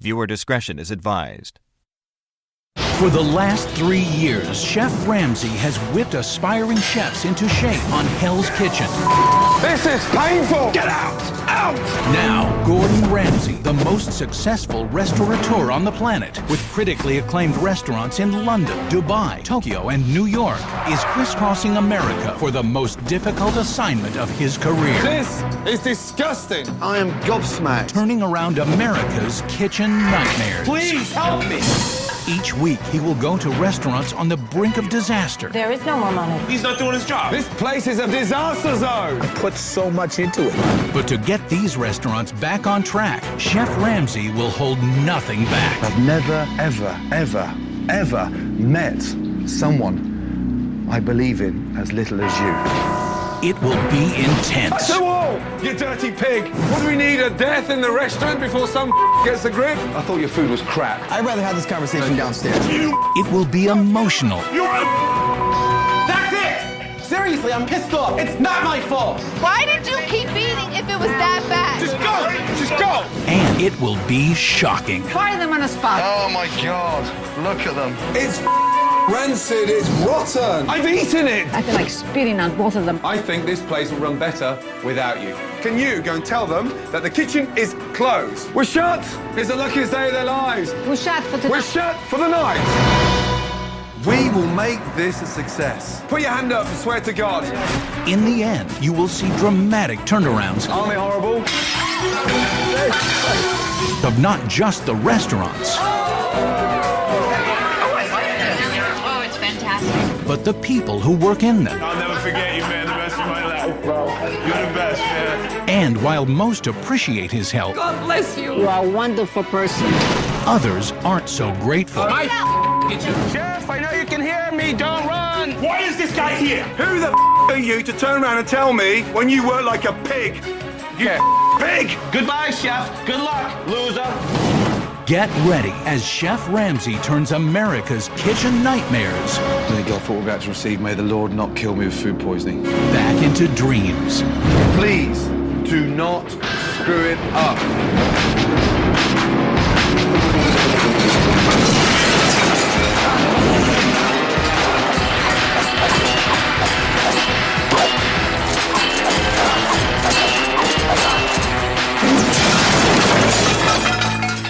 Viewer discretion is advised. For the last 3 years, Chef Ramsay has whipped aspiring chefs into shape on Hell's Kitchen. This is painful! Get out! Out! Now, Gordon Ramsay, the most successful restaurateur on the planet, with critically acclaimed restaurants in London, Dubai, Tokyo, and New York, is crisscrossing America for the most difficult assignment of his career. This is disgusting! I am gobsmacked. Turning around America's kitchen nightmares. Please help me! Each week, he will go to restaurants on the brink of disaster. There is no more money. He's not doing his job. This place is a disaster zone. I put so much into it. But to get these restaurants back on track, Chef Ramsay will hold nothing back. I've never, ever, ever, ever met someone I believe in as little as you. It will be intense. Touch the wall, you dirty pig! What do we need, a death in the restaurant before some gets the grip? I thought your food was crap. I'd rather have this conversation downstairs. It will be emotional. That's it! Seriously, I'm pissed off. It's not my fault. Why did you keep eating if it was that bad? Just go! Just go! And it will be shocking. Fire them on the spot. Oh my God, look at them. It's rancid, it's rotten. I've eaten it. I feel like spitting on both of them. I think this place will run better without you. Can you go and tell them that the kitchen is closed? We're shut. It's the luckiest day of their lives. We're shut for tonight. We're shut for the night. We will make this a success. Put your hand up and swear to God. In the end, you will see dramatic turnarounds Aren't they horrible? of not just the restaurants, but the people who work in them. I'll never forget you, man. The best of my life. You're the best, man. And while most appreciate his help, God bless you. You are a wonderful person. others aren't so grateful. Chef, I know you can hear me. Don't run. Why is this guy here? Who the are you to turn around and tell me when you work like a pig? You pig. Goodbye, chef. Good luck, loser. Get ready as Chef Ramsay turns America's kitchen nightmares Thank God for what we're about to receive. May the Lord not kill me with food poisoning. back into dreams. Please do not screw it up.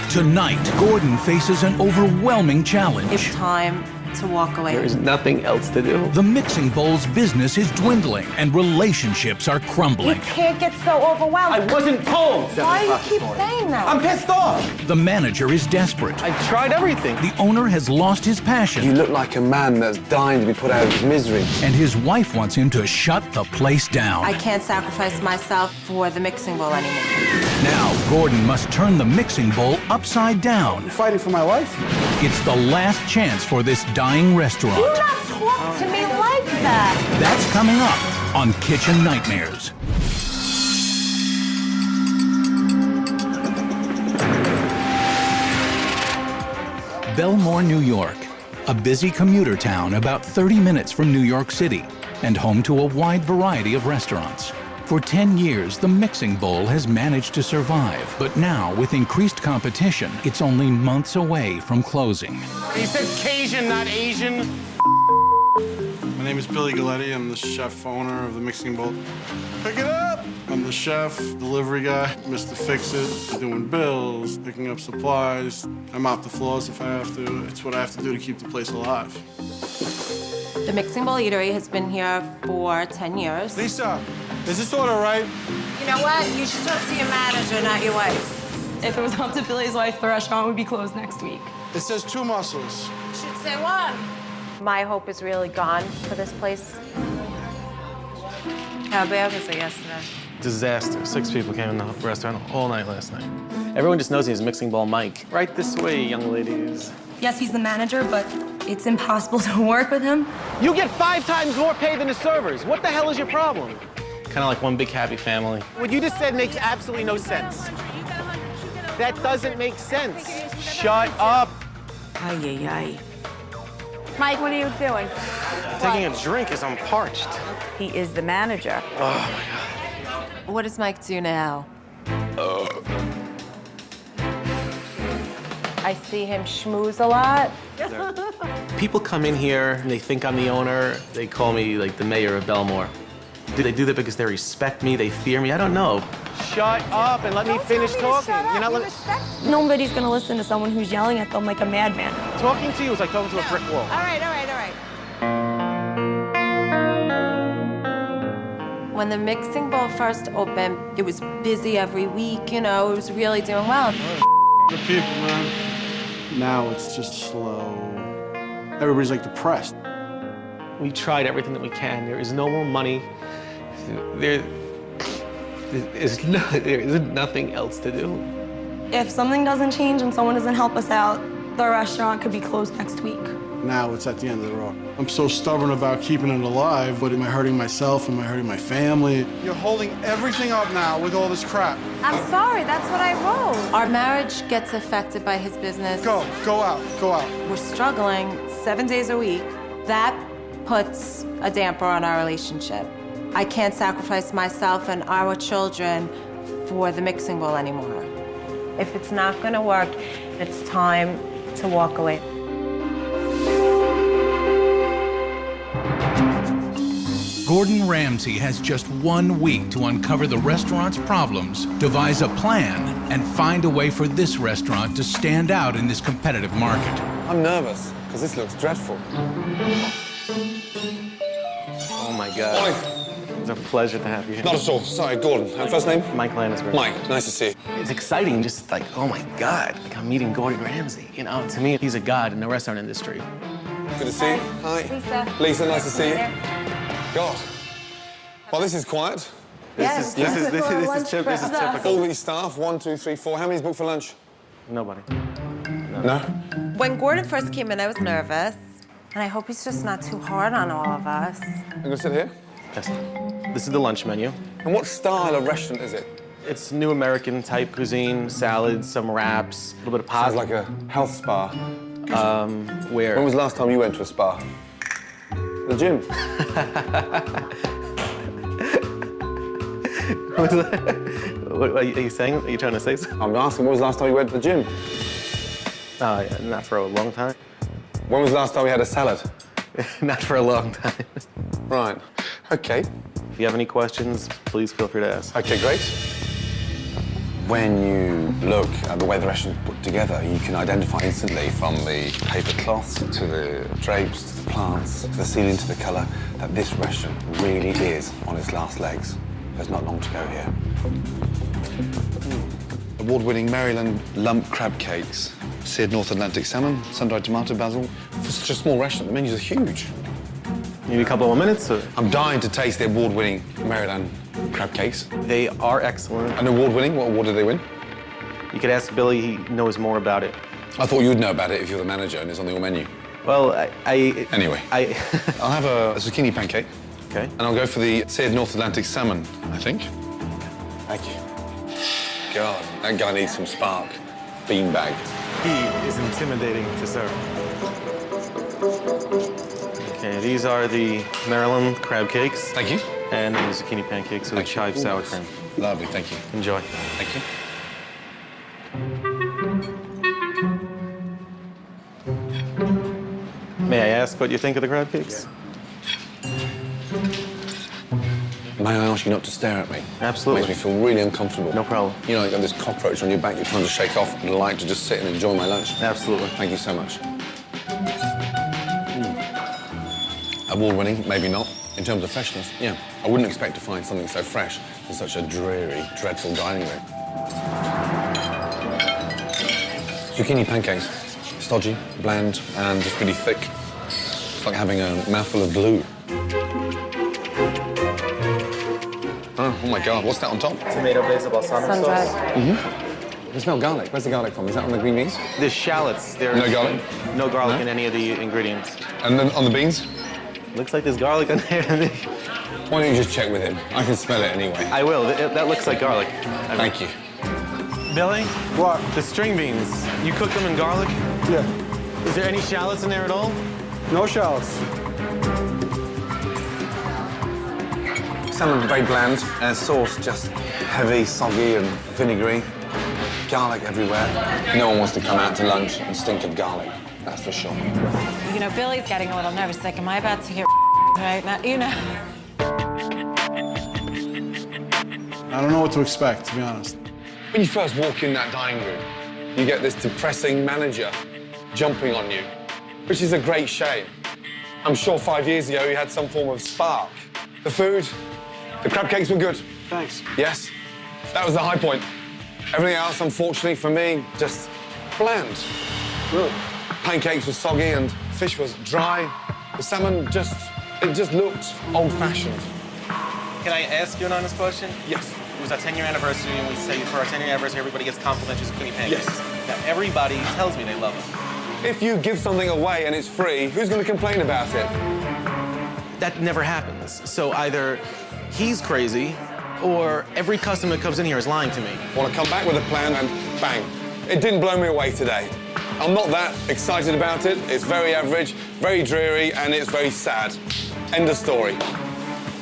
Tonight, Gordon faces an overwhelming challenge. It's time to walk away. There's nothing else to do. The Mixing Bowl's business is dwindling and relationships are crumbling. Can't get so overwhelmed. I wasn't told. Why do you keep saying that? I'm pissed off. The manager is desperate. I've tried everything. The owner has lost his You passion, look like a man that's dying to be put out of his misery. and his wife wants him to shut the place down. I can't sacrifice myself for the mixing bowl anymore. Now, Gordon must turn the Mixing Bowl upside down. Fighting for my life? It's the last chance for this dying restaurant. Do not talk to me like that. That's coming up on Kitchen Nightmares. Belmore, New York, a busy commuter town about 30 minutes from New York City and home to a wide variety of restaurants. For 10 years, the Mixing Bowl has managed to survive, but now, with increased competition, it's only months away from closing. He said Cajun, not Asian. My name is Billy Galletti. I'm the chef owner of the Mixing Bowl. Pick it up! I'm the chef, delivery guy, Mr. Fix-It, doing bills, picking up supplies. I mop the floors if I have to. It's what I have to do to keep the place alive. The Mixing Bowl Eatery has been here for 10 years. Lisa, is this order right? You know what? You should talk to your manager, not your wife. If it was up to Billy's wife, the restaurant would be closed next week. It says 2 mussels. You should say one. My hope is really gone for this place. How bad was it yesterday? Disaster. 6 people came in the restaurant all night last night. Everyone just knows he's Mixing Bowl Mike. Right this way, young ladies. Yes, he's the manager, but it's impossible to work with him. You get 5 times more pay than the servers. What the hell is your problem? Kind of like one big happy family. What you just said makes absolutely no sense. That doesn't make sense. Shut up. Ay, ay, ay. Mike, what are you doing? Taking a drink as I'm parched. He is the manager. What does Mike do now? I see him schmooze a lot. People come in here and they think I'm the owner. They call me like the mayor of Belmore. Do they do that because they respect me? They fear me? I don't know. Shut up and let me finish talking. You're not Nobody's gonna listen to someone who's yelling at them like a madman. talking to you is like talking to a brick wall. All right. When the mixing bowl first opened, it was busy every week, you know, it was really doing well. The people, man. Now it's just slow. Everybody's like depressed. We tried everything that we can. There is no more money. There is nothing else to do. If something doesn't change and someone doesn't help us out, the restaurant could be closed next week. Now it's at the end of the road. I'm so stubborn about keeping it alive, but am I hurting myself? Am I hurting my family? You're holding everything up now with all this crap. I'm sorry, that's what I wrote. Our marriage gets affected by his business. Go out. We're struggling 7 days a week. That puts a damper on our relationship. I can't sacrifice myself and our children for the mixing bowl anymore. If it's not gonna work, it's time to walk away. Gordon Ramsay has just 1 week to uncover the restaurant's problems, devise a plan, and find a way for this restaurant to stand out in this competitive market. I'm nervous, because this looks dreadful. Oh my God. It's a pleasure to have you here. Not at all. Sorry, Gordon. And first name? Mike Lannisberg. Mike, nice to see you. It's exciting, just like, oh my God, like I'm meeting Gordon Ramsay. You know, to me, he's a god in the restaurant industry. Good to see you. Hi. Lisa, nice to see you. God. Well, this is quiet. This is typical. All these staff, 1, 2, 3, 4. How many's booked for lunch? Nobody. No? When Gordon first came in, I was nervous. And I hope he's just not too hard on all of us. I'm gonna sit here. Yes. This is the lunch menu. And what style of restaurant is it? It's new American type cuisine, salads, some wraps, a little bit of pasta. Sounds like a health spa. Where? When was the last time you went to a spa? The gym. What are you saying? Are you trying to say something? I'm asking, when was the last time you went to the gym? Not for a long time. When was the last time we had a salad? Not for a long time. Right. Okay. If you have any questions, please feel free to ask. Okay, great. When you look at the way the restaurant's put together, you can identify instantly from the paper cloths to the drapes, to the plants, to the ceiling, to the colour, that this restaurant really is on its last legs. There's not long to go here. Award-winning Maryland lump crab cakes, seared North Atlantic salmon, sun-dried tomato basil. For such a small restaurant, the menus are huge. Maybe a couple more minutes? Or... I'm dying to taste the award-winning Maryland crab cakes. They are excellent. And award-winning? What award did they win? You could ask Billy, he knows more about it. I thought you'd know about it if you're the manager and it's on your menu. Well, Anyway, I'll have a zucchini pancake. Okay. And I'll go for the seared North Atlantic salmon, I think. Thank you. God, that guy needs some spark. Beanbag. He is intimidating to serve. Okay, these are the Maryland crab cakes. Thank you. And the zucchini pancakes with chive sour cream. Lovely, thank you. Enjoy. Thank you. May I ask what you think of the crab cakes? May I ask you not to stare at me? Absolutely. Makes me feel really uncomfortable. No problem. You know, you got this cockroach on your back you're trying to shake off, and I like to just sit and enjoy my lunch. Absolutely. Thank you so much. Award-winning, maybe not. In terms of freshness, yeah. I wouldn't expect to find something so fresh in such a dreary, dreadful dining room. Zucchini pancakes. Stodgy, bland, and just really thick. It's like having a mouthful of glue. Oh my God, what's that on top? Tomato basil balsamic sauce. I smell garlic. Where's the garlic from? Is that on the green beans? The shallots. There's No garlic? No garlic No? in any of the ingredients. And then on the beans? Looks like there's garlic in there. Why don't you just check with him? I can smell it anyway. I will. That looks like garlic. Thank you. Billy? What? The string beans. You cook them in garlic? Yeah. Is there any shallots in there at all? No shallots. Salmon very bland, and sauce just heavy, soggy, and vinegary. garlic everywhere. No one wants to come out to lunch and stink of garlic, that's for sure. You know, Billy's getting a little nervous. Like, am I about to hear right now? You know. I don't know what to expect, to be honest. When you first walk in that dining room, you get this depressing manager jumping on you, which is a great shame. I'm sure 5 years ago he had some form of spark. The food, the crab cakes were good. Thanks. Yes, that was the high point. Everything else, unfortunately for me, just bland. Really? Pancakes were soggy and fish was dry. The salmon just looked old-fashioned. Can I ask you an honest question? Yes. It was our 10-year anniversary, and we say for our 10-year anniversary, everybody gets complimentary zucchini pancakes. Yes. Now, everybody tells me they love them. If you give something away and it's free, who's going to complain about it? That never happens. So either he's crazy, or every customer that comes in here is lying to me. Want to come back with a plan and bang. It didn't blow me away today. I'm not that excited about it. It's very average, very dreary, and it's very sad. End of story.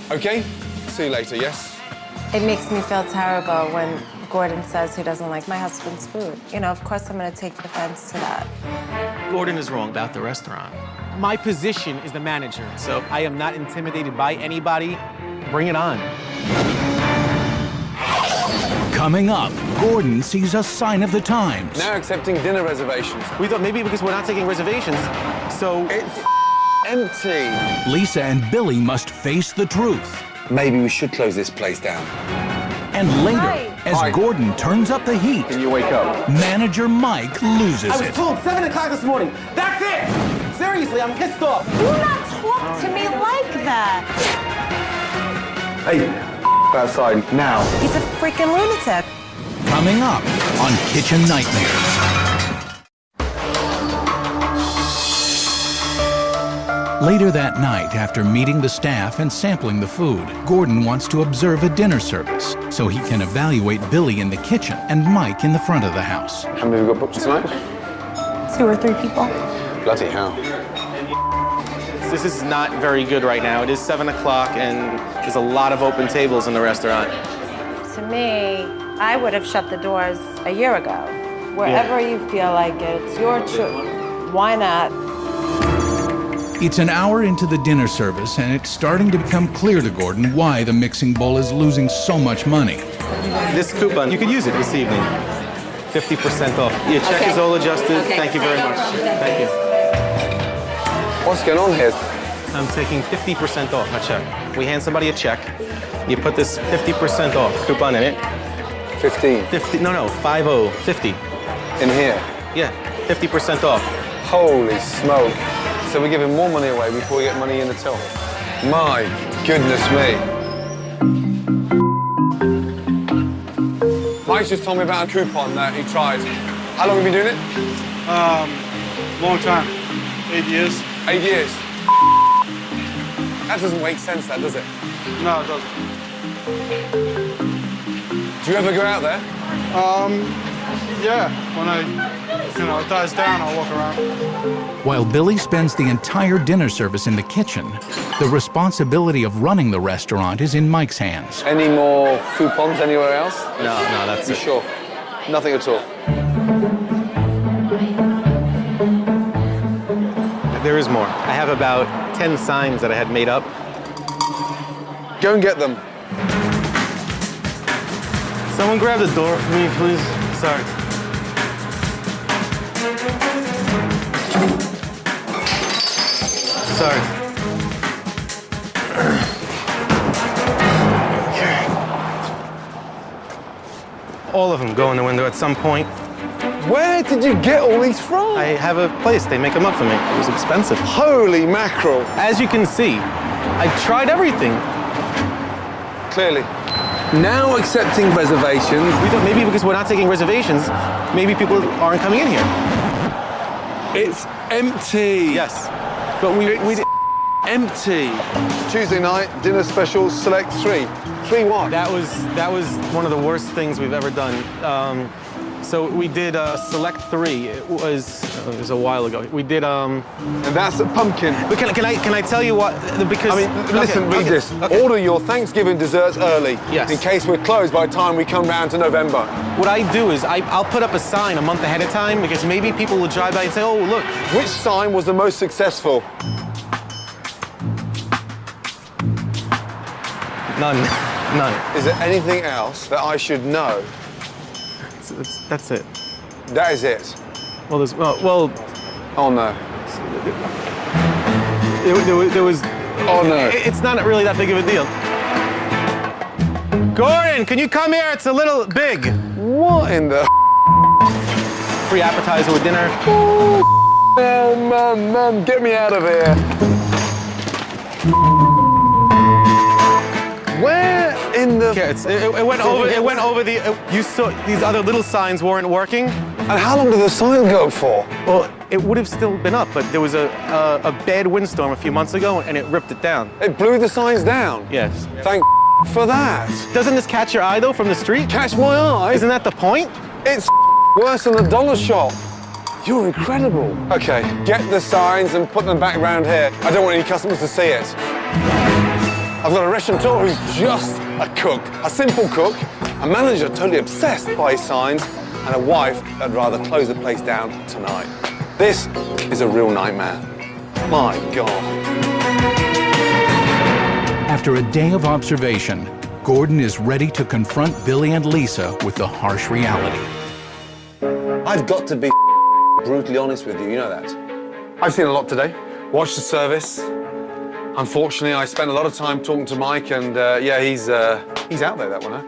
Okay? See you later, yes? It makes me feel terrible when Gordon says he doesn't like my husband's food. You know, of course I'm gonna take offense to that. Gordon is wrong about the restaurant. My position is the manager, so I am not intimidated by anybody. Bring it on. Coming up, Gordon sees a sign of the times. Now accepting dinner reservations. We thought maybe because we're not taking reservations, so... It's empty. Lisa and Billy must face the truth. Maybe we should close this place down. And later, Hi. as Hi. Gordon turns up the heat, Can you wake up? manager Mike loses I was it. told 7 o'clock this morning. That's it! Seriously, I'm pissed off. Do not talk to me like that. Hey, outside now. He's a freaking lunatic. Coming up on Kitchen Nightmares. Later that night, after meeting the staff and sampling the food, Gordon wants to observe a dinner service so he can evaluate Billy in the kitchen and Mike in the front of the house. How many have we got booked tonight? 2 or 3 people. Bloody hell. This is not very good right now. It is 7 o'clock, and there's a lot of open tables in the restaurant. To me, I would have shut the doors a year ago. Wherever you feel like it, it's your choice. Why not? It's an hour into the dinner service, and it's starting to become clear to Gordon why the mixing bowl is losing so much money. This coupon, you could use it this evening. 50% off. Your check is all adjusted. Thank you very much. Thank you. What's going on here? I'm taking 50% off my check. We hand somebody a check. You put this 50% off coupon in it. 15. 50, no, 50. In here. Yeah, 50% off. Holy smoke. So we're giving more money away before we get money in the till. My goodness me. Mike's just told me about a coupon that he tried. How long have you been doing it? Long time. 8 years. 8 years. That doesn't make sense, that, does it? No, it doesn't. Do you ever go out there? Yeah, when it dies down, I'll walk around. While Billy spends the entire dinner service in the kitchen, the responsibility of running the restaurant is in Mike's hands. Any more coupons anywhere else? No, that's You it. sure? Nothing at all. There is more. I have about 10 signs that I had made up. Go and get them. Someone grab the door for me, please. Sorry. Sorry. All of them go in the window at some point. Where did you get all these from? I have a place. They make them up for me. It was expensive. Holy mackerel. As you can see, I tried everything. Clearly. Now accepting reservations. We thought maybe because we're not taking reservations, maybe people aren't coming in here. It's empty. Yes, but we Empty. Tuesday night, dinner special, select 3. 3 what? That was one of the worst things we've ever done. So we did Select 3. It was a while ago. We did And that's a pumpkin. But can I tell you what? Because I mean, listen, read this. Okay. Order your Thanksgiving desserts early. Yes. In case we're closed by the time we come round to November. What I do is I'll put up a sign a month ahead of time because maybe people will drive by and say, oh, look. Which sign was the most successful? None. Is there anything else that I should know? That's it. That is it. Well, there's, Oh no. there was. Oh no. It's not really that big of a deal. Gordon, can you come here? It's a little big. What in the? Free appetizer with dinner. Oh, man, get me out of here. Where in the? Yeah, it went over. It went over the. You saw these other little signs weren't working. And how long did the sign go for? Well, it would have still been up, but there was a bad windstorm a few months ago, and it ripped it down. It blew the signs down. Yes. Thank for that. Doesn't this catch your eye though from the street? Catch my eye. Isn't that the point? It's worse than the dollar shop. You're incredible. Okay, get the signs and put them back around here. I don't want any customers to see it. I've got a restaurateur who's just a cook, a simple cook, a manager totally obsessed by his signs, and a wife that'd rather close the place down tonight. This is a real nightmare. My God. After a day of observation, Gordon is ready to confront Billy and Lisa with the harsh reality. I've got to be brutally honest with you, you know that. I've seen a lot today. Watched the service. Unfortunately, I spent a lot of time talking to Mike, and yeah, he's out there, that one, huh?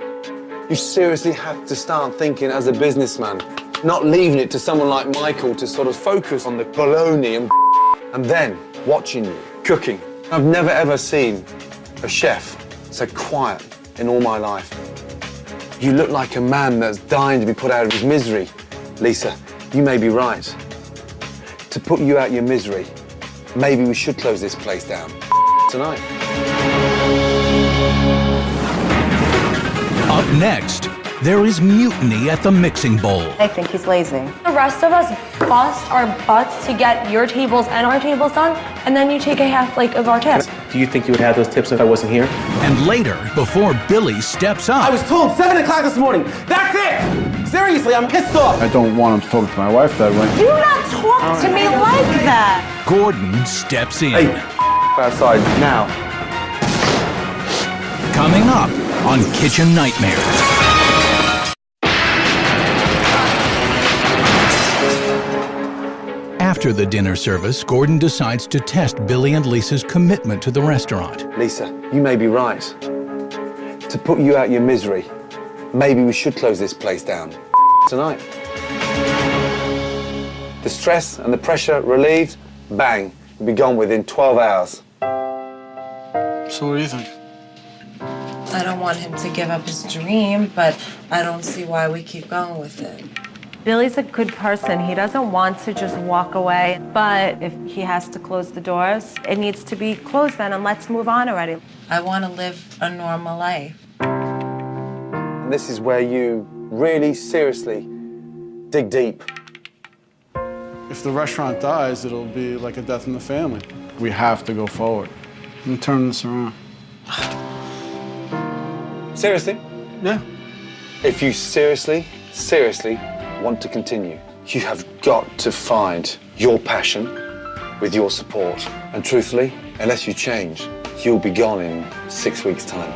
You seriously have to start thinking as a businessman, not leaving it to someone like Michael to sort of focus on the baloney and then watching you cooking. I've never ever seen a chef so quiet in all my life. You look like a man that's dying to be put out of his misery. Lisa, you may be right. To put you out your misery, maybe we should close this place down tonight. Up next, there is mutiny at the Mixing Bowl. I think he's lazy. The rest of us bust our butts to get your tables and our tables done, and then you take a half of our tips. Do you think you would have those tips if I wasn't here? And later, before Billy steps up, I was told 7 o'clock this morning. That's it! Seriously, I'm pissed off. I don't want him to talk to my wife that way. Do not talk to me like that. Gordon steps in. Hey, outside now. Coming up on Kitchen Nightmares. After the dinner service, Gordon decides to test Billy and Lisa's commitment to the restaurant. Lisa, you may be right. To put you out your misery, maybe we should close this place down tonight. The stress and the pressure relieved, bang, you'll be gone within 12 hours. So what do you think? I don't want him to give up his dream, but I don't see why we keep going with it. Billy's a good person. He doesn't want to just walk away, but if he has to close the doors, it needs to be closed then, and let's move on already. I want to live a normal life. And this is where you really seriously dig deep. If the restaurant dies, it'll be like a death in the family. We have to go forward and turn this around. Seriously? Yeah. If you seriously want to continue, you have got to find your passion with your support. And truthfully, unless you change, you'll be gone in 6 weeks' time.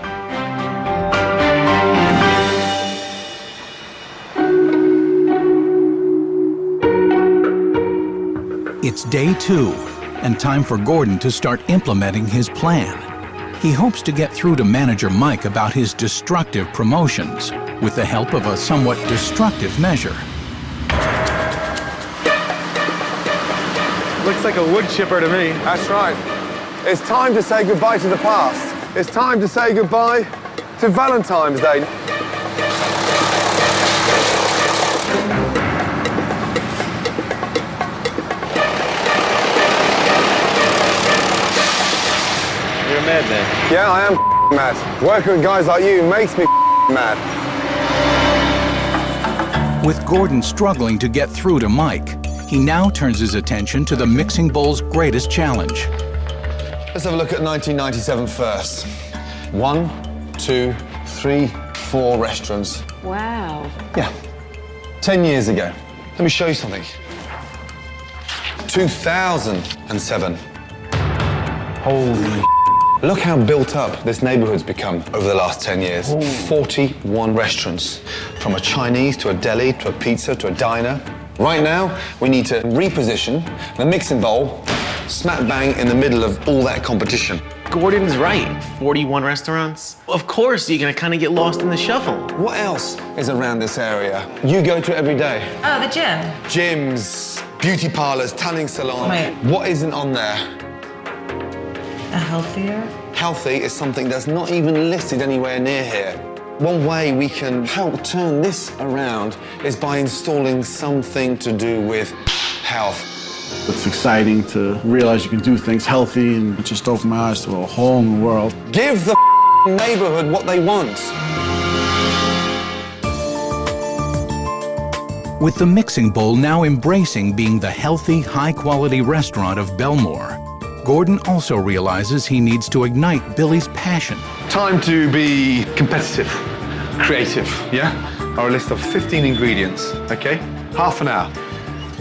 It's day 2, and time for Gordon to start implementing his plan. He hopes to get through to manager Mike about his destructive promotions with the help of a somewhat destructive measure. Looks like a wood chipper to me. That's right. It's time to say goodbye to the past. It's time to say goodbye to Valentine's Day. You're a madman. Yeah, I am mad. Working with guys like you makes me mad. With Gordon struggling to get through to Mike, he now turns his attention to the Mixing Bowl's greatest challenge. Let's have a look at 1997 first. 1, 2, 3, 4 restaurants. Wow. Yeah, 10 years ago. Let me show you something. 2007. Holy. Look how built up this neighborhood's become over the last 10 years. 41 restaurants, from a Chinese to a deli to a pizza to a diner. Right now, we need to reposition the Mixing Bowl smack bang in the middle of all that competition. Gordon's right. 41 restaurants. Of course, you're gonna kind of get lost in the shuffle. What else is around this area? You go to it every day. Oh, the gym. Gyms, beauty parlors, tanning salons. Right. What isn't on there? A healthier? Healthy is something that's not even listed anywhere near here. One way we can help turn this around is by installing something to do with health. It's exciting to realize you can do things healthy, and it just opened my eyes to a whole new world. Give the neighborhood what they want. With the Mixing Bowl now embracing being the healthy, high-quality restaurant of Belmore, Gordon also realizes he needs to ignite Billy's passion. Time to be competitive, creative, yeah? Our list of 15 ingredients, okay? Half an hour.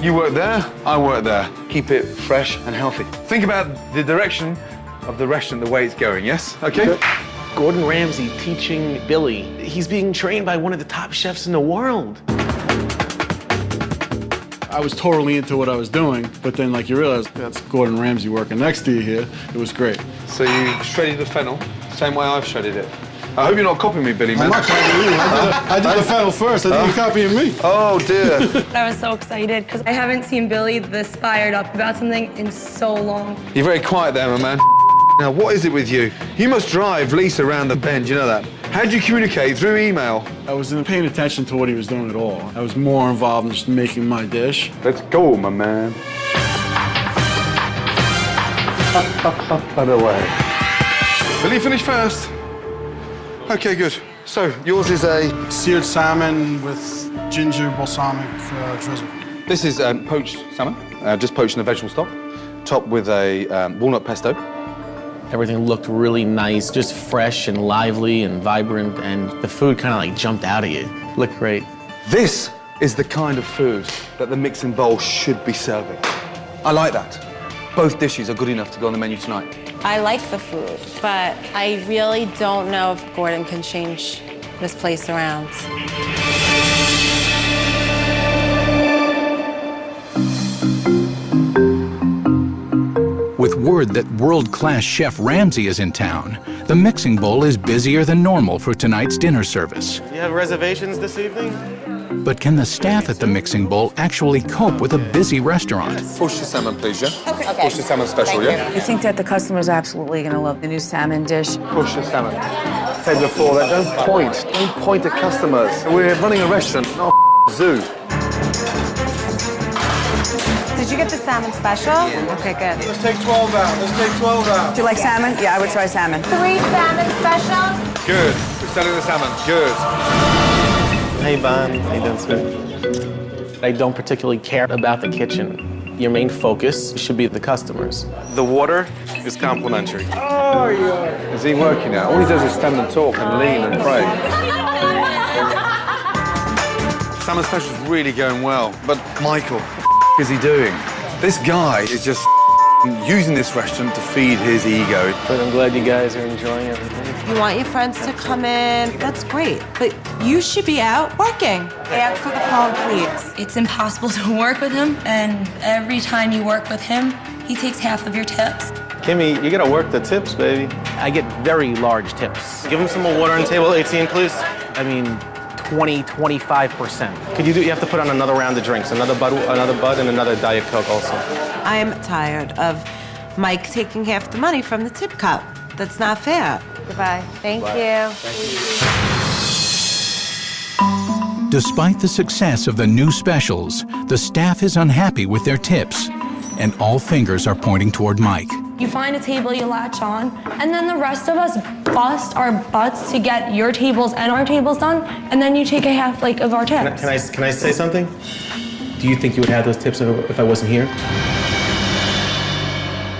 You work there, I work there. Keep it fresh and healthy. Think about the direction of the restaurant, the way it's going, yes? Okay? Gordon Ramsay teaching Billy. He's being trained by one of the top chefs in the world. I was totally into what I was doing, but then like you realize that's Gordon Ramsay working next to you here. It was great. So you shredded the fennel, same way I've shredded it. I hope you're not copying me, Billy, man. I'm not copying you. I did the fennel first. I think you're copying me. Oh, dear. I was so excited because I haven't seen Billy this fired up about something in so long. You're very quiet there, my man. Now, what is it with you? You must drive Lisa around the bend, you know that? How did you communicate? Through email? I wasn't paying attention to what he was doing at all. I was more involved in just making my dish. Let's go, my man. By the way. Will you finish first? Okay, good. So, yours is a... Seared salmon with ginger balsamic drizzle. This is poached salmon, just poached in a vegetable stock, topped with a walnut pesto. Everything looked really nice, just fresh and lively and vibrant, and the food kind of like jumped out at you. Looked great. This is the kind of food that the Mixing Bowl should be serving. I like that. Both dishes are good enough to go on the menu tonight. I like the food, but I really don't know if Gordon can change this place around. With word that world-class Chef Ramsay is in town, the Mixing Bowl is busier than normal for tonight's dinner service. You have reservations this evening? But can the staff at the Mixing Bowl actually cope with a busy restaurant? Push the salmon, please, yeah? Okay. Push the salmon special, yeah? I think that the customer's absolutely going to love the new salmon dish. Push the salmon. Said before that, don't point at customers. We're running a restaurant, not a zoo. Did you get the salmon special? Okay, good. Let's take 12 out. Let's take 12 out. Do you like salmon? Yeah, I would try salmon. 3 salmon specials? Good. We're selling the salmon. Good. Hey, Bon. How you doing, sir? I don't particularly care about the kitchen. Your main focus should be the customers. The water is complimentary. Oh, yeah. Is he working now? All he does is stand and talk and lean and pray. Salmon special's really going well, but Michael, what is he doing? This guy is just using this restaurant to feed his ego. But I'm glad you guys are enjoying everything. You want your friends to come in, that's great, but you should be out working. Answer the phone, please. It's impossible to work with him, and every time you work with him, he takes half of your tips. Kimmy, you gotta work the tips, baby. I get very large tips. Give him some more water on table 18, please. I mean, 20, 25%. Could you do? You have to put on another round of drinks, another bud, and another Diet Coke also. I am tired of Mike taking half the money from the tip cup. That's not fair. Goodbye. Thank you. Despite the success of the new specials, the staff is unhappy with their tips, and all fingers are pointing toward Mike. You find a table you latch on, and then the rest of us bust our butts to get your tables and our tables done, and then you take a half like of our tips. Can I say something? Do you think you would have those tips if I wasn't here?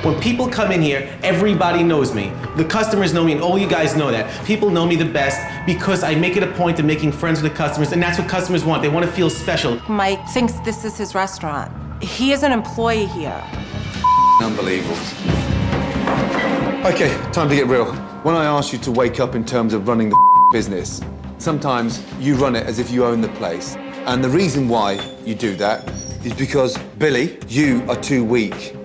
When people come in here, everybody knows me. The customers know me, and all you guys know that. People know me the best because I make it a point of making friends with the customers, and that's what customers want. They want to feel special. Mike thinks this is his restaurant. He is an employee here. Unbelievable. Okay, time to get real. When I ask you to wake up in terms of running the business, sometimes you run it as if you own the place. And the reason why you do that is because, Billy, you are too weak.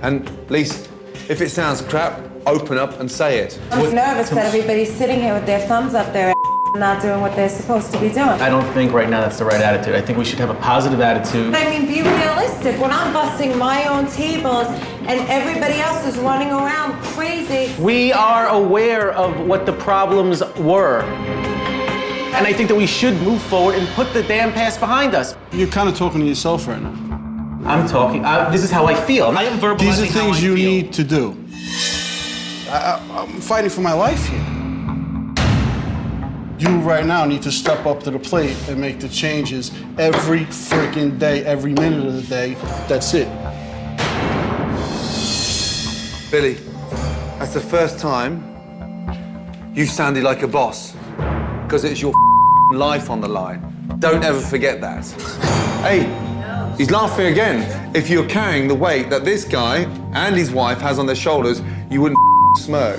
And Lise, if it sounds crap, open up and say it. I'm nervous that everybody's sitting here with their thumbs up their not doing what they're supposed to be doing. I don't think right now that's the right attitude. I think we should have a positive attitude. I mean, be realistic. When I'm busting my own tables and everybody else is running around crazy. We are aware of what the problems were. And I think that we should move forward and put the damn past behind us. You're kind of talking to yourself right now. I'm talking, this is how I feel. I am verbalizing These are how things I you feel. need to do. I'm fighting for my life here. You right now need to step up to the plate and make the changes every freaking day, every minute of the day. That's it. Billy, that's the first time you've sounded like a boss, because it's your life on the line. Don't ever forget that. Hey, he's laughing again. If you're carrying the weight that this guy and his wife has on their shoulders, you wouldn't smirk.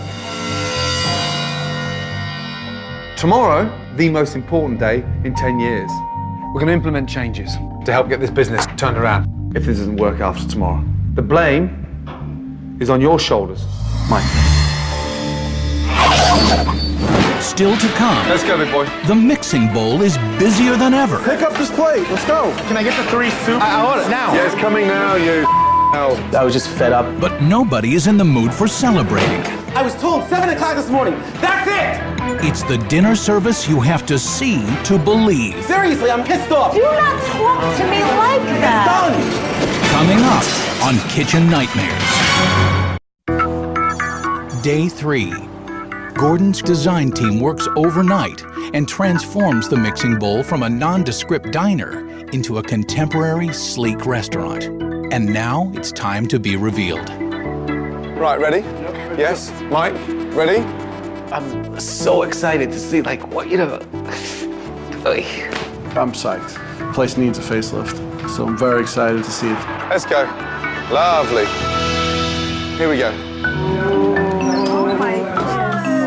Tomorrow, the most important day in 10 years. We're going to implement changes to help get this business turned around if this doesn't work after tomorrow. The blame is on your shoulders, Mike. Still to come. Let's go, big boy. The mixing bowl is busier than ever. Pick up this plate. Let's go. Can I get the 3 soup? I want it now. Yeah, it's coming now, you hell. I was just fed up. But nobody is in the mood for celebrating. I was told 7 o'clock this morning. That's it! It's the dinner service you have to see to believe. Seriously, I'm pissed off. Do not talk to me like that. Coming up on Kitchen Nightmares. Day 3. Gordon's design team works overnight and transforms the mixing bowl from a nondescript diner into a contemporary, sleek restaurant. And now it's time to be revealed. Right, ready? Yes. Mike, ready? I'm so excited to see, like, what, you know. I'm psyched. The place needs a facelift, so I'm very excited to see it. Let's go. Lovely. Here we go.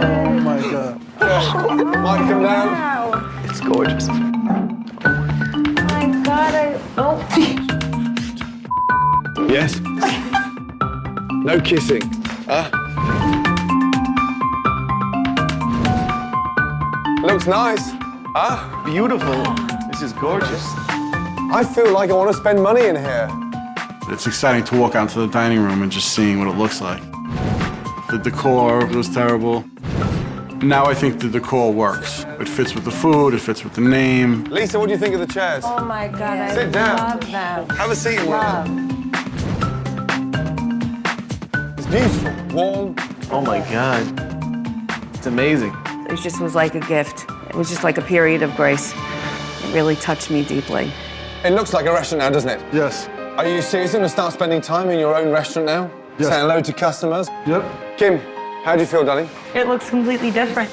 Oh my God. Okay. Mike, come down. It's gorgeous. Oh my God, Yes. No kissing. Huh? Looks nice. Huh? Beautiful. This is gorgeous. I feel like I want to spend money in here. It's exciting to walk out to the dining room and just seeing what it looks like. The decor was terrible. Now I think the decor works. It fits with the food, it fits with the name. Lisa, what do you think of the chairs? Oh my God, I Sit down. love them. Have a seat in one of them. It's beautiful, warm. Oh my God. It's amazing. It just was like a gift. It was just like a period of grace. It really touched me deeply. It looks like a restaurant now, doesn't it? Yes. Are you seriously going to start spending time in your own restaurant now? Yes. Saying hello to customers? Yep. Kim, how do you feel, darling? It looks completely different.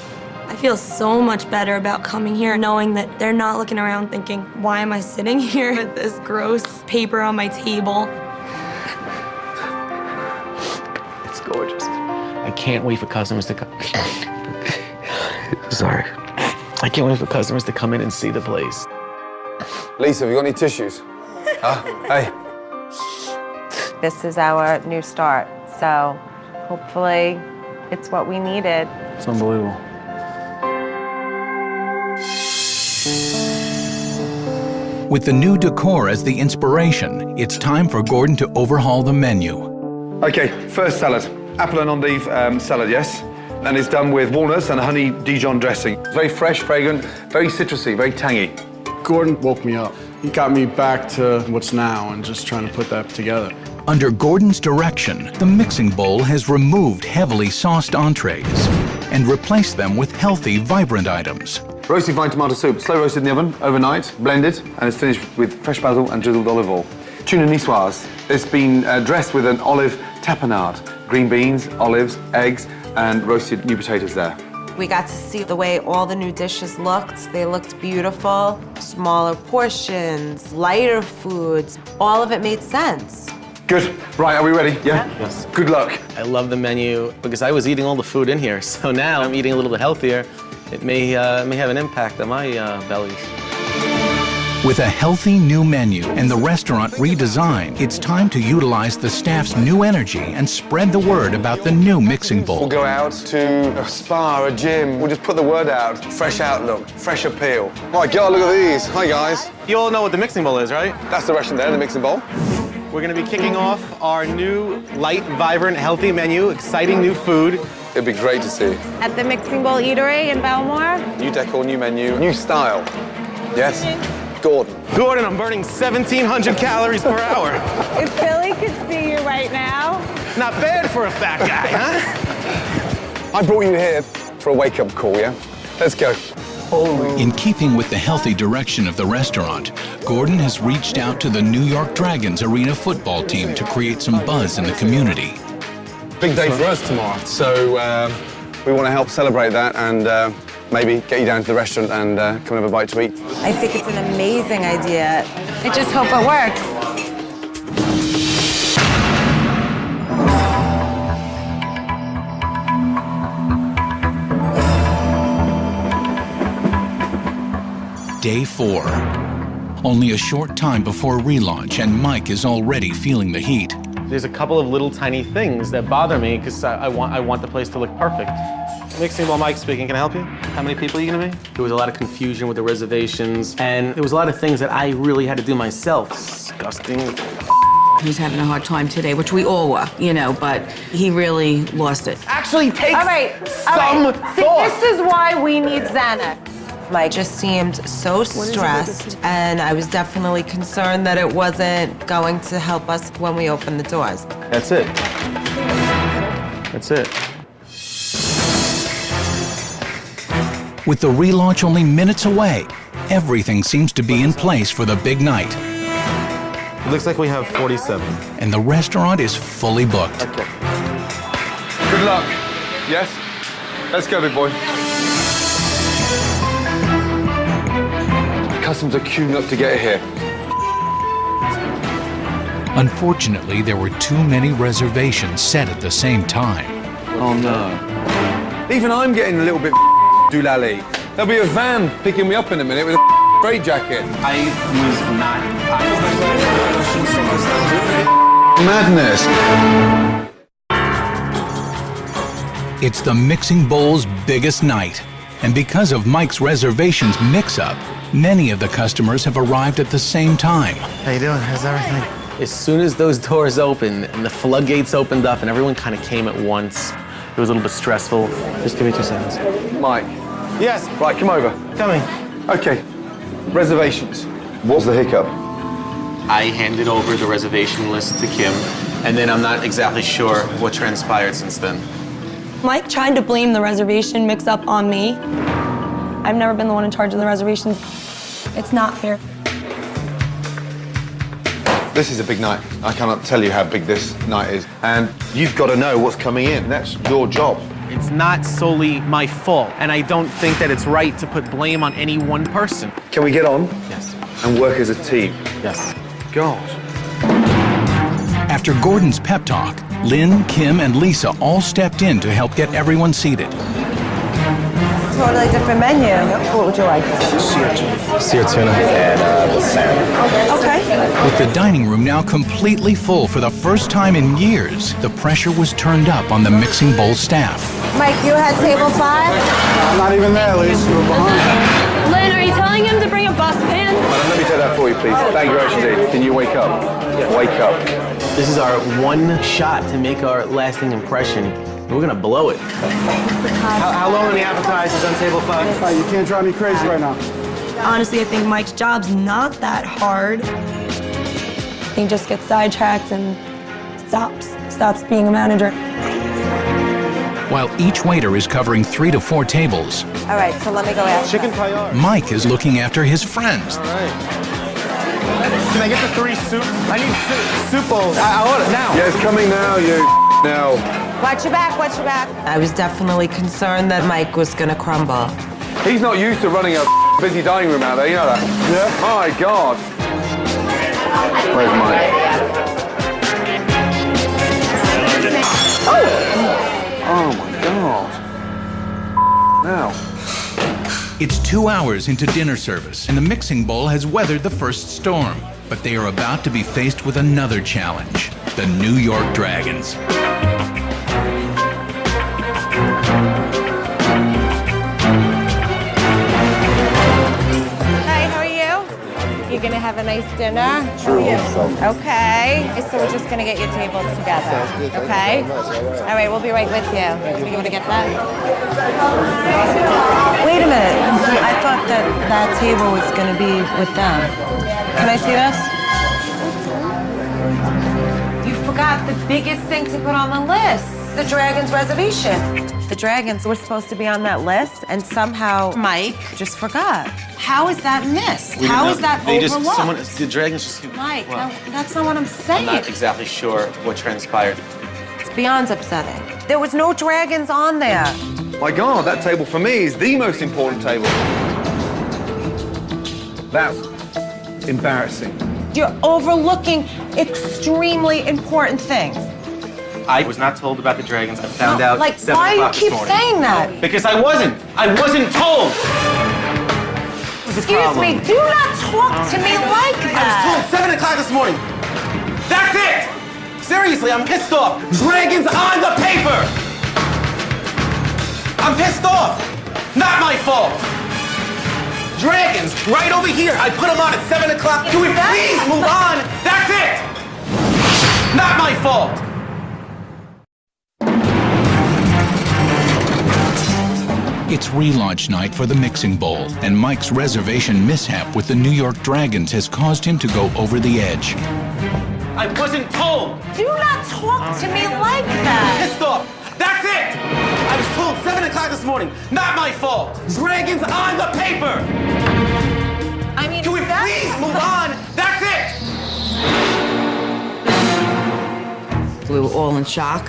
I feel so much better about coming here knowing that they're not looking around thinking, why am I sitting here with this gross paper on my table? It's gorgeous. I can't wait for customers to come. Sorry. I can't wait for customers to come in and see the place. Lisa, have you got any tissues? Huh? Hey. This is our new start, so hopefully it's what we needed. It's unbelievable. With the new decor as the inspiration, it's time for Gordon to overhaul the menu. Okay, first salad. Apple and endive salad, yes? And it's done with walnuts and honey Dijon dressing. It's very fresh, fragrant, very citrusy, very tangy. Gordon woke me up. He got me back to what's now and just trying to put that together. Under Gordon's direction, the mixing bowl has removed heavily sauced entrees and replaced them with healthy, vibrant items. Roasted vine tomato soup, slow roasted in the oven, overnight, blended, and it's finished with fresh basil and drizzled olive oil. Tuna niçoise, it's been dressed with an olive tapenade, green beans, olives, eggs, and roasted new potatoes there. We got to see the way all the new dishes looked. They looked beautiful, smaller portions, lighter foods. All of it made sense. Good. Right, are we ready? Yeah? Yes. Good luck. I love the menu because I was eating all the food in here, so now I'm eating a little bit healthier. It may have an impact on my belly. With a healthy new menu and the restaurant redesigned, it's time to utilize the staff's new energy and spread the word about the new mixing bowl. We'll go out to a spa, a gym. We'll just put the word out. Fresh outlook, fresh appeal. My God, look at these. Hi, guys. You all know what the mixing bowl is, right? That's the restaurant there, the mixing bowl. We're gonna be kicking off our new light, vibrant, healthy menu, exciting new food. It'd be great to see. At the Mixing Bowl Eatery in Belmore. New decor, new menu, new style. Yes? Gordon. Gordon, I'm burning 1,700 calories per hour. If Billy could see you right now. Not bad for a fat guy, huh? I brought you here for a wake-up call, yeah? Let's go. In keeping with the healthy direction of the restaurant, Gordon has reached out to the New York Dragons arena football team to create some buzz in the community. Big day for us tomorrow, so we want to help celebrate that and maybe get you down to the restaurant and come and have a bite to eat. I think it's an amazing idea. I just hope it works. Day 4. Only a short time before relaunch and Mike is already feeling the heat. There's a couple of little tiny things that bother me because I want the place to look perfect. Mixing Bowl Mike speaking, can I help you? How many people are you gonna be? There was a lot of confusion with the reservations and there was a lot of things that I really had to do myself. Disgusting. He's having a hard time today, which we all were, you know, but he really lost it. Actually takes All right. some See, thought. this is why we need Xanax. Mike just seemed so stressed, and I was definitely concerned that it wasn't going to help us when we opened the doors. That's it. That's it. With the relaunch only minutes away, everything seems to be in place for the big night. It looks like we have 47. And the restaurant is fully booked. Okay. Good luck. Yes? Let's go, big boy. Customers are queuing up to get here. Unfortunately, there were too many reservations set at the same time. Oh, no. Even I'm getting a little bit doolally. There'll be a van picking me up in a minute with a straight jacket. I was not. Madness. It's the Mixing Bowl's biggest night. And because of Mike's reservations mix-up, many of the customers have arrived at the same time. How you doing? How's everything? As soon as those doors opened and the floodgates opened up and everyone kind of came at once, it was a little bit stressful. Just give me 2 seconds. Mike. Yes. Right, come over. Coming. Okay. Reservations. What's the hiccup? I handed over the reservation list to Kim, and then I'm not exactly sure what transpired since then. Mike tried to blame the reservation mix-up on me. I've never been the one in charge of the reservations. It's not fair. This is a big night. I cannot tell you how big this night is. And you've got to know what's coming in. That's your job. It's not solely my fault, and I don't think that it's right to put blame on any one person. Can we get on? Yes. And work as a team? Yes. God. After Gordon's pep talk, Lynn, Kim, and Lisa all stepped in to help get everyone seated. Totally different menu. What would you like? Seared tuna. And the salmon. Okay. With the dining room now completely full for the first time in years, the pressure was turned up on the Mixing Bowl staff. Mike, you had table 5? I'm not even there, Lisa. We're behind. Lynn, are you telling him to bring a bus pan? Let me take that for you, please. Thank you very much indeed. Can you wake up? Yes. Wake up. This is our one shot to make our lasting impression. We're gonna blow it. How long are the appetizers on table 5? You can't drive me crazy right now. Honestly, I think Mike's job's not that hard. He just gets sidetracked and stops being a manager. While each waiter is covering 3 to 4 tables, All right, so let me go ask. Chicken paella. Mike is looking after his friends. All right. Can I get the 3 soup? I need soup bowls. I order it now. Yeah, it's coming now, you now. Watch your back, watch your back. I was definitely concerned that Mike was gonna crumble. He's not used to running a busy dining room out there, you know that? Yeah. My God. Where's Mike? Oh my God. Now. It's 2 hours into dinner service, and the mixing bowl has weathered the first storm. But they are about to be faced with another challenge, the New York Dragons. Hi, how are you? You're gonna have a nice dinner? Sure. Okay, so we're just gonna get your tables together, okay? All right, we'll be right with you. You want to get that? Wait a minute. I thought that table was gonna be with them. Can I see this? You forgot the biggest thing to put on the list, the Dragons reservation. The Dragons were supposed to be on that list, and somehow Mike just forgot. How is that missed? How is that overlooked? The Dragons just... Mike, that's not what I'm saying. I'm not exactly sure what transpired. It's beyond upsetting. There was no Dragons on there. My God, that table for me is the most important table. That's embarrassing. You're overlooking extremely important things. I was not told about the Dragons. I found out Like, at 7 why do you o'clock keep this morning. saying that? Because I wasn't told. Excuse me, do not talk to me like I was that. told 7 o'clock this morning. That's it! Seriously, I'm pissed off. Dragons on the paper! I'm pissed off. Not my fault. Dragons, right over here. I put them on at 7 o'clock. Can we please move on? That's it! Not my fault. It's relaunch night for the Mixing Bowl, and Mike's reservation mishap with the New York Dragons has caused him to go over the edge. I wasn't told. Do not talk to me like that. Pissed off. That's it! I was told 7 o'clock this morning. Not my fault. Dragons on the paper. I mean, Can we please move on? That's it! We were all in shock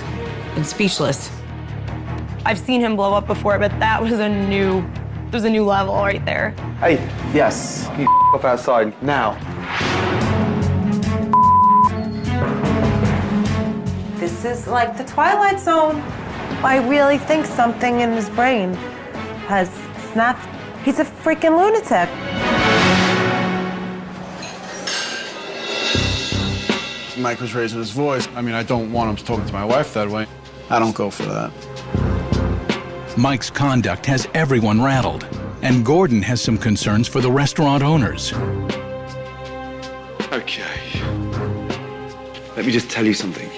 and speechless. I've seen him blow up before, but that was a new level right there. Hey, yes, you off outside now. This is like the Twilight Zone. I really think something in his brain has snapped. He's a freaking lunatic. Mike was raising his voice. I mean, I don't want him talking to my wife that way. I don't go for that. Mike's conduct has everyone rattled, and Gordon has some concerns for the restaurant owners. Okay. Let me just tell you something,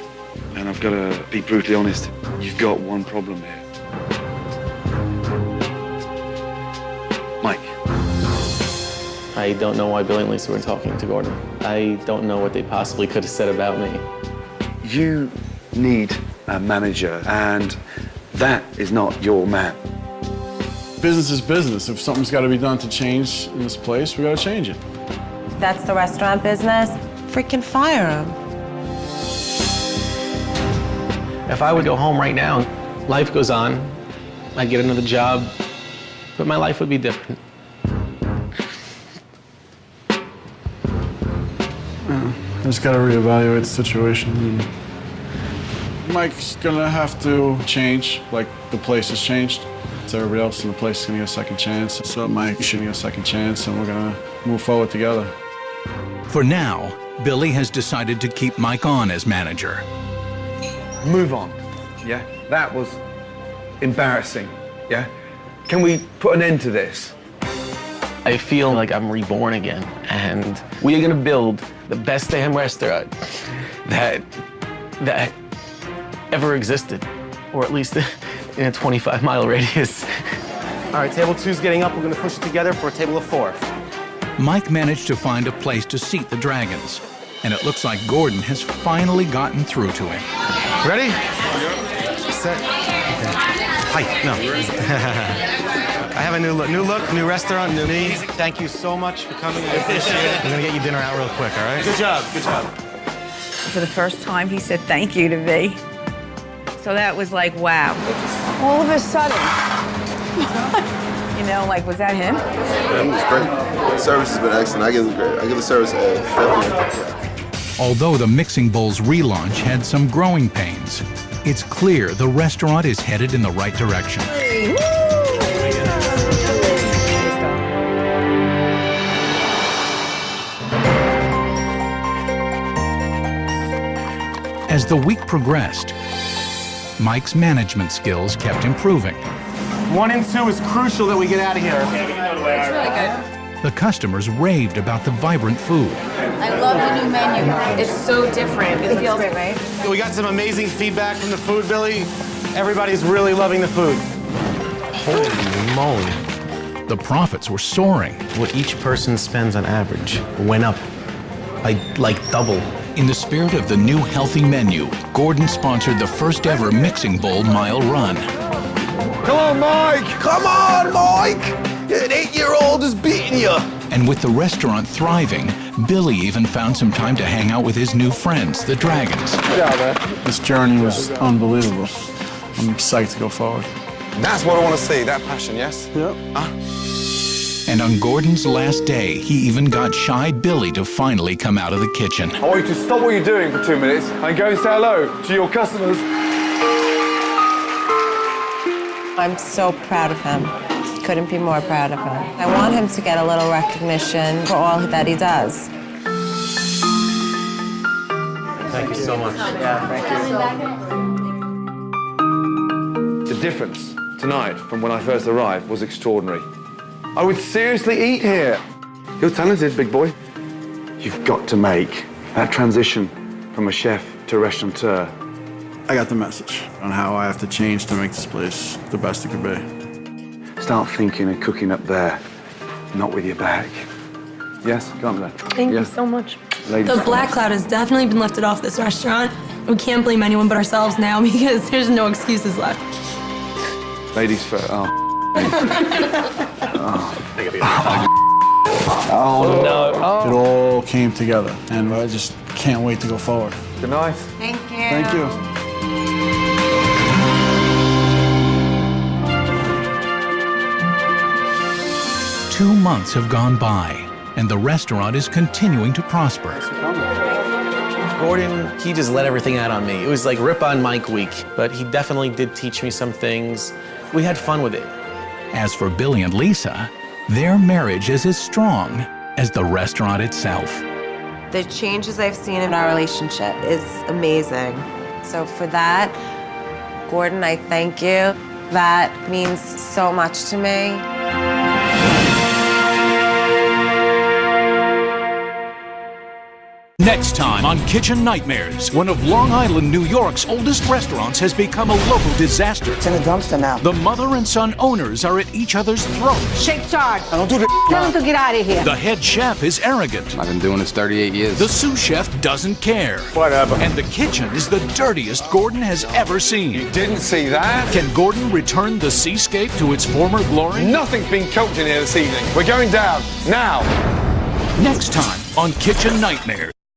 and I've got to be brutally honest. You've got one problem here. Mike. I don't know why Billy and Lisa were talking to Gordon. I don't know what they possibly could have said about me. You need a manager, and that is not your man. Business is business. If something's got to be done to change in this place, we got to change it. That's the restaurant business. Freaking fire him. If I would go home right now, life goes on. I'd get another job, but my life would be different. I just got to reevaluate the situation. Mike's gonna have to change, like the place has changed. So everybody else in the place is gonna get a second chance. So Mike should get a second chance, and we're gonna move forward together. For now, Billy has decided to keep Mike on as manager. Move on. Yeah, that was embarrassing. Yeah, can we put an end to this? I feel like I'm reborn again, and we are gonna build the best damn restaurant that ever existed, or at least in a 25-mile radius. All right, table 2's getting up. We're gonna push it together for a table of 4. Mike managed to find a place to seat the Dragons. and it looks like Gordon has finally gotten through to him. Ready? Set. Okay. Hi. No. I have a new look, new restaurant, new me. Thank you so much for coming. I appreciate it. I'm gonna get you dinner out real quick, all right? Good job, good job. For the first time, he said thank you to me. So that was like, wow. All of a sudden. You know, like, was that him? It was great. The service has been excellent. I give the service a definitely. Although the Mixing Bowl's relaunch had some growing pains, it's clear the restaurant is headed in the right direction. As the week progressed, Mike's management skills kept improving. 1 and 2 is crucial that we get out of here. It's really good. The customers raved about the vibrant food. I love the new menu. It's so different. It feels great, right? We got some amazing feedback from the food, Billy. Everybody's really loving the food. Holy moly. The profits were soaring. What each person spends on average went up by like double. In the spirit of the new healthy menu, Gordon sponsored the first ever Mixing Bowl Mile Run. Come on, Mike! Come on, Mike! An 8-year-old is beating you. And with the restaurant thriving, Billy even found some time to hang out with his new friends, the Dragons. This journey was unbelievable. I'm psyched to go forward. That's what I want to see, that passion, yes? Yep. And on Gordon's last day, he even got shy Billy to finally come out of the kitchen. I want you to stop what you're doing for 2 minutes and go and say hello to your customers. I'm so proud of him. Couldn't be more proud of him. I want him to get a little recognition for all that he does. Thank you so much. Yeah, thank you. The difference tonight from when I first arrived was extraordinary. I would seriously eat here. You're talented, big boy. You've got to make that transition from a chef to a restaurateur. I got the message on how I have to change to make this place the best it could be. Start thinking and cooking up there, not with your back. Yes, go on there. Thank you so much. Ladies The black cloud has definitely been lifted off this restaurant. We can't blame anyone but ourselves now because there's no excuses left. Ladies first. It all came together, and I just can't wait to go forward. Good night. Thank you. Thank you. Two months have gone by, and the restaurant is continuing to prosper. Gordon, he just let everything out on me. It was like Rip on Mike week, but he definitely did teach me some things. We had fun with it. As for Billy and Lisa, their marriage is as strong as the restaurant itself. The changes I've seen in our relationship is amazing. So for that, Gordon, I thank you. That means so much to me. Next time on Kitchen Nightmares, one of Long Island, New York's oldest restaurants has become a local disaster. It's in a dumpster now. The mother and son owners are at each other's throats. Take charge. I don't do this. Tell him to get out of here. The head chef is arrogant. I've been doing this 38 years. The sous chef doesn't care. Whatever. And the kitchen is the dirtiest Gordon has ever seen. Didn't see that? Can Gordon return the seascape to its former glory? Nothing's been cooked in here this evening. We're going down, now. Next time on Kitchen Nightmares.